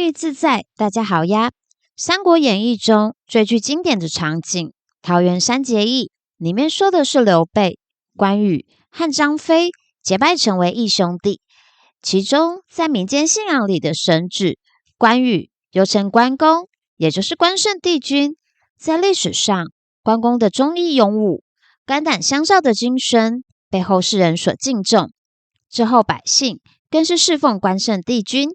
意自在，大家好呀！《三国演义》中最具经典的场景桃园三结义，里面说的是刘备、关羽和张飞结拜成为义兄弟。其中在民间信仰里的神祇关羽，又称关公，也就是关圣帝君，在历史上关公的忠义勇武、肝胆相照的精神被后世人所敬重，之后百姓更是侍奉关圣帝君。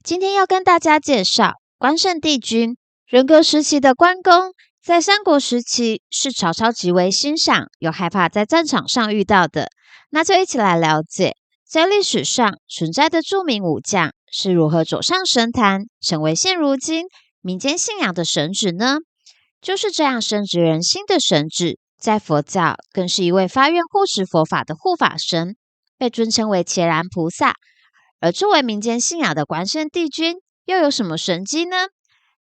今天要跟大家介绍关圣帝君。人格时期的关公，在三国时期是曹操极为欣赏又害怕在战场上遇到的。那就一起来了解，在历史上存在的著名武将是如何走上神坛，成为现如今民间信仰的神祇呢？就是这样深植人心的神祇，在佛教更是一位发愿护持佛法的护法神，被尊称为伽蓝菩萨。而作为民间信仰的关圣帝君，又有什么神迹呢？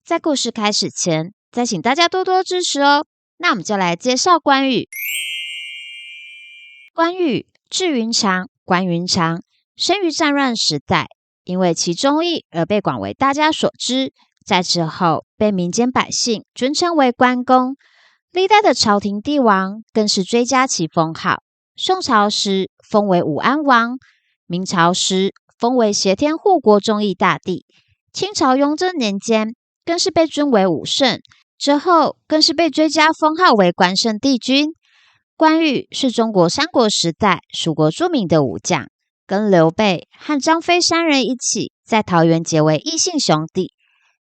在故事开始前，再请大家多多支持哦。那我们就来介绍关羽。关羽字云长，关云长，生于战乱时代，因为其忠义而被广为大家所知。在之后，被民间百姓尊称为关公。历代的朝廷帝王更是追加其封号。宋朝时封为武安王，明朝时封为挟天护国忠义大帝，清朝雍正年间更是被尊为武圣，之后更是被追加封号为关圣帝君。关羽是中国三国时代蜀国著名的武将，跟刘备和张飞三人一起在桃园结为异姓兄弟。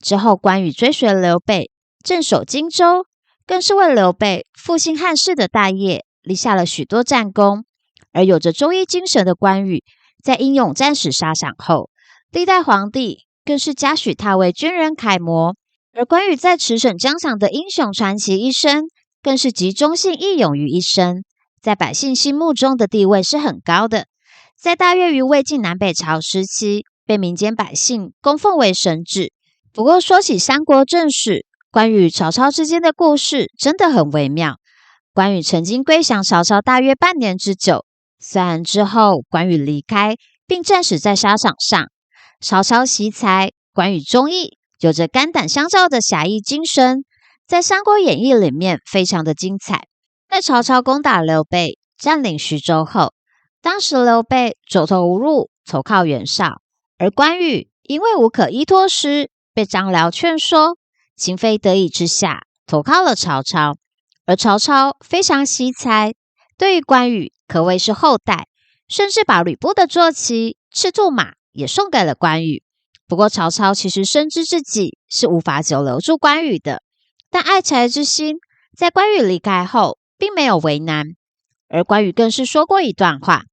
之后关羽追随刘备镇守荆州，更是为刘备复兴汉室的大业立下了许多战功。而有着忠义精神的关羽，在英勇战死沙场后，历代皇帝更是嘉许他为军人楷模。而关羽在驰骋疆场的英雄传奇一生，更是集忠信义勇于一身，在百姓心目中的地位是很高的。在大约于魏晋南北朝时期，被民间百姓供奉为神祇。不过说起三国正史，关羽与曹操之间的故事真的很微妙。关羽曾经归降曹操大约半年之久，虽然之后关羽离开并战死在沙场上，曹操惜才，关羽忠义，有着肝胆相照的侠义精神，在《三国演义》里面非常的精彩。在曹操攻打刘备，占领徐州后，当时刘备走投无路，投靠袁绍，而关羽因为无可依托时，被张辽劝说，情非得已之下，投靠了曹操。而曹操非常惜才，对于关羽可谓是厚待，甚至把吕布的坐骑赤兔马也送给了关羽。不过曹操其实深知自己是无法久留住关羽的，但爱才之心在关羽离开后并没有为难。而关羽更是说过一段话：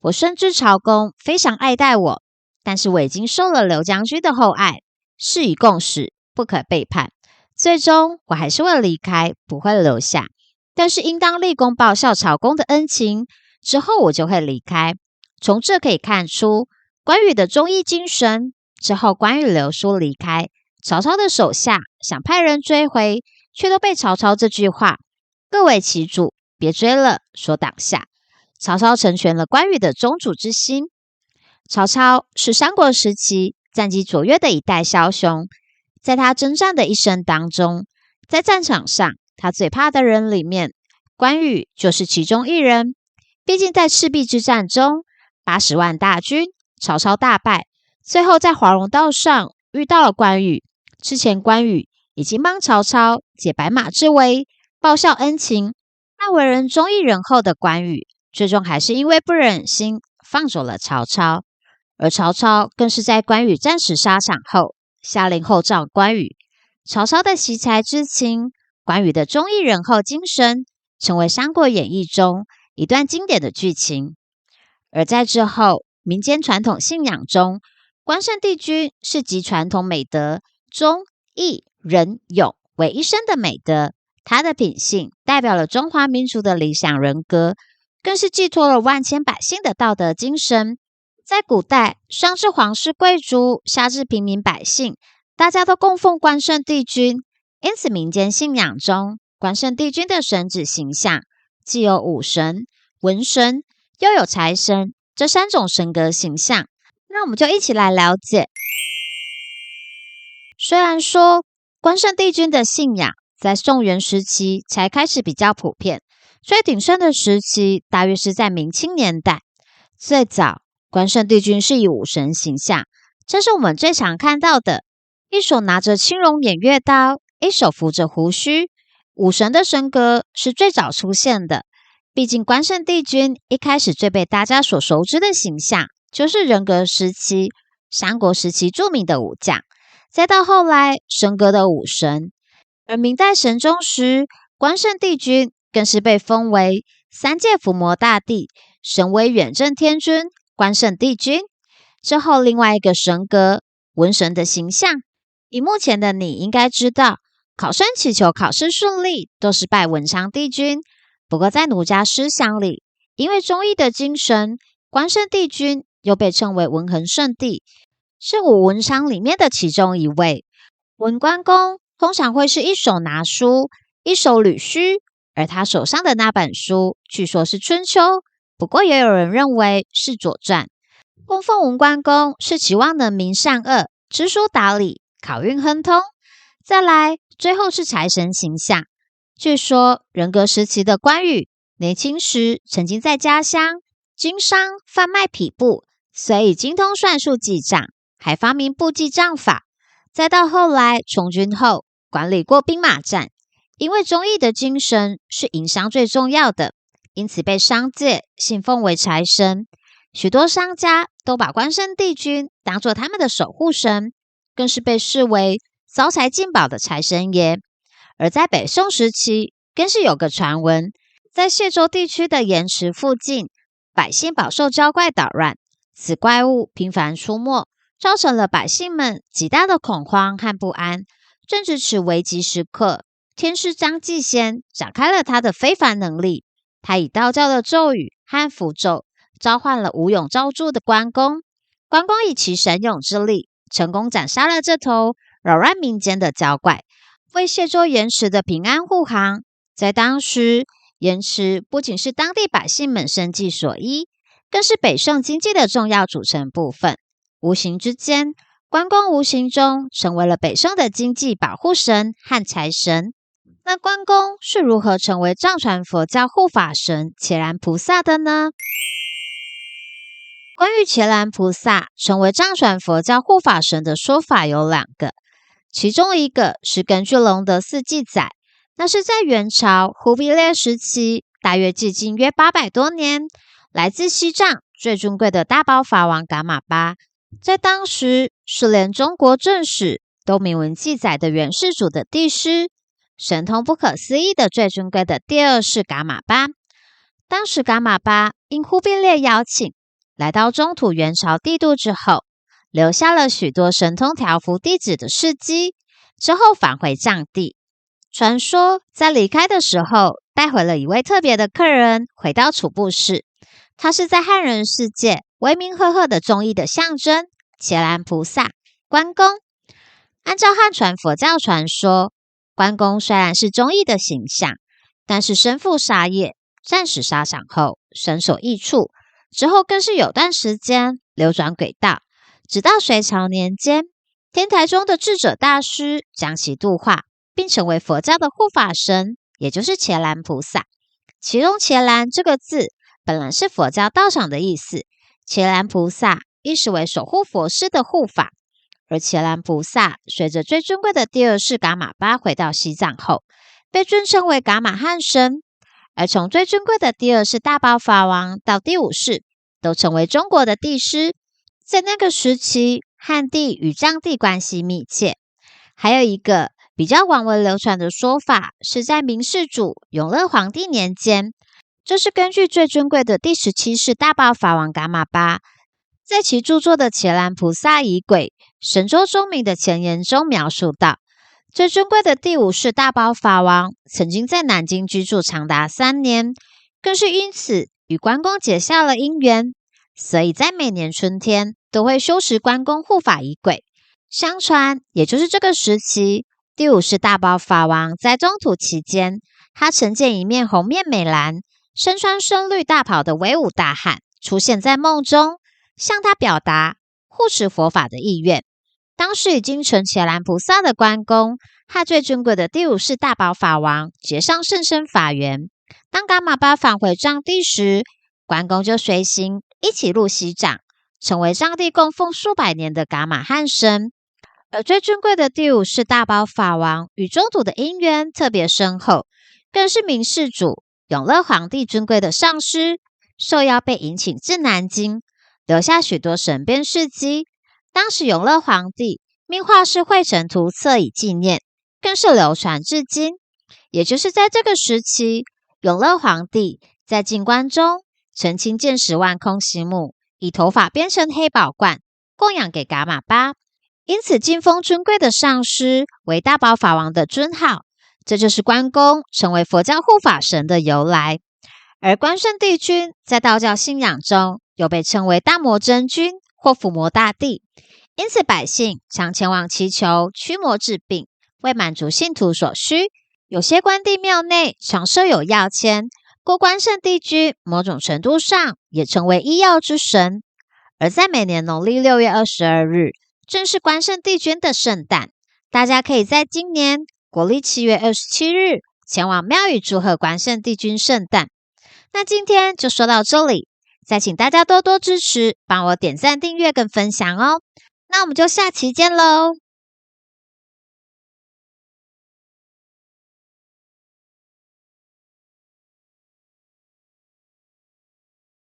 我深知曹公非常爱戴我，但是我已经受了刘将军的厚爱，事已共始，不可背叛。最终我还是会离开，不会留下，但是应当立功报效曹公的恩情，之后我就会离开。从这可以看出关羽的忠义精神。之后关羽留书离开，曹操的手下想派人追回，却都被曹操这句话各为其主，别追了所挡下。曹操成全了关羽的宗主之心。曹操是三国时期战绩卓越的一代枭雄，在他征战的一生当中，在战场上他最怕的人里面，关羽就是其中一人。毕竟在赤壁之战中，80万大军，曹操大败，最后在华容道上遇到了关羽。之前关羽已经帮曹操解白马之围，报效恩情，那为人忠义仁厚的关羽，最终还是因为不忍心放走了曹操。而曹操更是在关羽战死沙场后，下令厚召关羽。曹操的惜才之情，关羽的忠义仁厚精神，成为《三国演义》中一段经典的剧情。而在之后，民间传统信仰中，关圣帝君是集传统美德忠义仁勇为一身的美德，他的品性代表了中华民族的理想人格，更是寄托了万千百姓的道德精神。在古代，上至皇室贵族，下至平民百姓，大家都供奉关圣帝君。因此民间信仰中，关圣帝君的神祇形象既有武神、文神，又有财神这3种神格形象。那我们就一起来了解虽然说关圣帝君的信仰在宋元时期才开始比较普遍，最鼎盛的时期大约是在明清年代。最早关圣帝君是以武神形象，这是我们最常看到的，一手拿着青龙偃月刀，一手扶着胡须。武神的神格是最早出现的，毕竟关圣帝君一开始最被大家所熟知的形象就是人格时期、三国时期著名的武将，再到后来神格的武神。而明代神宗时，关圣帝君更是被封为三界伏魔大帝，神为远镇天尊关圣帝君。之后另外一个神格文神的形象，以目前的你应该知道，考生祈求考试顺利都是拜文昌帝君。不过在儒家思想里，因为忠义的精神，关圣帝君又被称为文恒圣帝，是五文昌里面的其中一位。文关公通常会是一手拿书，一手捋须，而他手上的那本书据说是春秋，不过也有人认为是左传。供奉文关公是期望能明善恶，知书达理，考运亨通。再来，最后是财神形象。据说人格时期的关羽年轻时曾经在家乡经商贩卖匹布，所以精通算术记账，还发明簿记账法。再到后来从军后管理过兵马战，因为忠义的精神是营商最重要的，因此被商界信奉为财神。许多商家都把关圣帝君当作他们的守护神，更是被视为招财进宝的财神爷。而在北宋时期，更是有个传闻，在谢州地区的盐池附近，百姓饱受妖怪捣乱，此怪物频繁出没，造成了百姓们极大的恐慌和不安。正值此危急时刻，天师张继先展开了他的非凡能力，他以道教的咒语和符咒召唤了武勇昭著的关公。关公以其神勇之力，成功斩杀了这头扰乱民间的妖怪，为谢州盐池的平安护航。在当时，盐池不仅是当地百姓们生计所依，更是北宋经济的重要组成部分。无形之间，关公无形中成为了北宋的经济保护神和财神。那关公是如何成为藏传佛教护法神伽蓝菩萨的呢？关于伽蓝菩萨成为藏传佛教护法神的说法有两个，其中一个是根据龙德寺记载，那是在元朝忽必烈时期，大约距今约800多年，来自西藏最尊贵的大宝法王噶玛巴，在当时是连中国正史都明文记载的元世祖的帝师，神通不可思议的最尊贵的第二世噶玛巴。当时噶玛巴因忽必烈邀请，来到中土元朝帝都之后，留下了许多神通调伏弟子的事迹，之后返回藏地。传说在离开的时候，带回了一位特别的客人回到楚布市，他是在汉人世界威名赫赫的忠义的象征伽蓝菩萨关公。按照汉传佛教传说，关公虽然是忠义的形象，但是身负杀业，战死沙场后身首异处，之后更是有段时间流转轨道，直到隋朝年间，天台宗的智者大师将其度化，并成为佛教的护法神，也就是伽蓝菩萨。其中伽蓝这个字本来是佛教道场的意思，伽蓝菩萨意思为守护佛事的护法。而伽蓝菩萨随着最尊贵的第二世噶玛巴回到西藏后，被尊称为噶玛汉神。而从最尊贵的第二世大宝法王到第五世，都成为中国的帝师。在那个时期，汉地与藏地关系密切。还有一个比较广为流传的说法，是在明世祖永乐皇帝年间，这是根据最尊贵的第17世大宝法王噶玛巴在其著作的《伽蓝菩萨仪轨神州宗铭》的前言中描述到，最尊贵的第五世大宝法王曾经在南京居住长达3年，更是因此与关公结下了姻缘，所以在每年春天都会修持关公护法仪轨。相传，也就是这个时期，第五世大宝法王在中土期间，他曾见一面红面美蓝、身穿深绿大袍的威武大汉出现在梦中，向他表达护持佛法的意愿。当时已经成伽蓝菩萨的关公和最尊贵的第五世大宝法王结上甚深法缘。当噶玛巴返回藏地时，关公就随行一起入西藏，成为藏地供奉数百年的噶玛汉神。而最尊贵的第五世大宝法王与中土的姻缘特别深厚，更是明世祖永乐皇帝尊贵的上师，受邀被引请至南京，留下许多神变事迹。当时永乐皇帝命画师绘成图册以纪念，更是流传至今。也就是在这个时期，永乐皇帝在静观中曾亲见10万空行母以头发编成黑宝冠供养给噶玛巴，因此晋封尊贵的上师为大宝法王的尊号。这就是关公成为佛教护法神的由来。而关圣帝君在道教信仰中又被称为大魔真君或伏魔大帝，因此百姓常前往祈求驱魔治病，为满足信徒所需。有些关帝庙内常设有药签，故关圣帝君某种程度上也成为医药之神。而在每年农历6月22日，正是关圣帝君的圣诞，大家可以在今年国历7月27日前往庙宇祝贺关圣帝君圣诞。那今天就说到这里，再请大家多多支持，帮我点赞、订阅跟分享哦。那我们就下期见喽！